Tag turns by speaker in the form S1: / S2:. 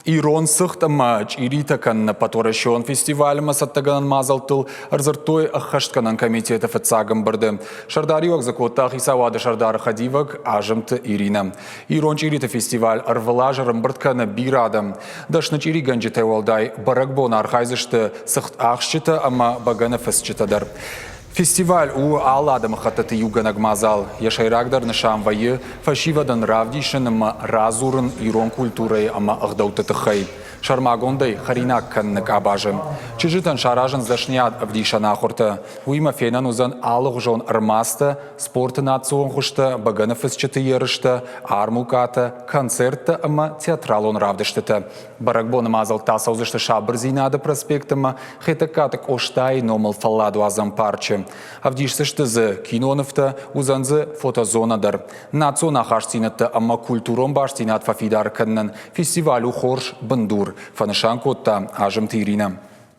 S1: Ирон сыхта мач, ирита канна паторашон фестиваль масаттаган мазалтыл, арзартой ахаштканан комитета фацагам барды. Шардариок закотах исавада Шардара Хадивак, ажамта Ирина. Иронч ирита фестиваль арвалажарам бардкана бирадам. Дашнач ири ганджите валдай, баракбон архайзышты сыхт ахшчита, ама багана фасчитадар. Фестиваль у Алладам хататы юганаг мазал. Яшайрагдар нашам вайы фашивадан равдишен ама разурын ирон культурой ама агдаутатыхай. Шармагондай харинак каннак абажым. Чижитан шаражан зашнят авдишана хорта. Уима фенан узан алых жон армаста, спорта национ хушта, багана фасчаты ерышта, армулката, концерта ама театралон равдыштата. Баракбон мазал тасаузышта шабрзинада проспектама, хетакатак оштай номал фалладу азам парчы. Авдишсышты зы киноновта узанзы фотозонадар. Национа хашцинатта ама культурон баштинат фафидар каннан. Фестивалю хорш бандур. Фанышан котта ажам Ирина.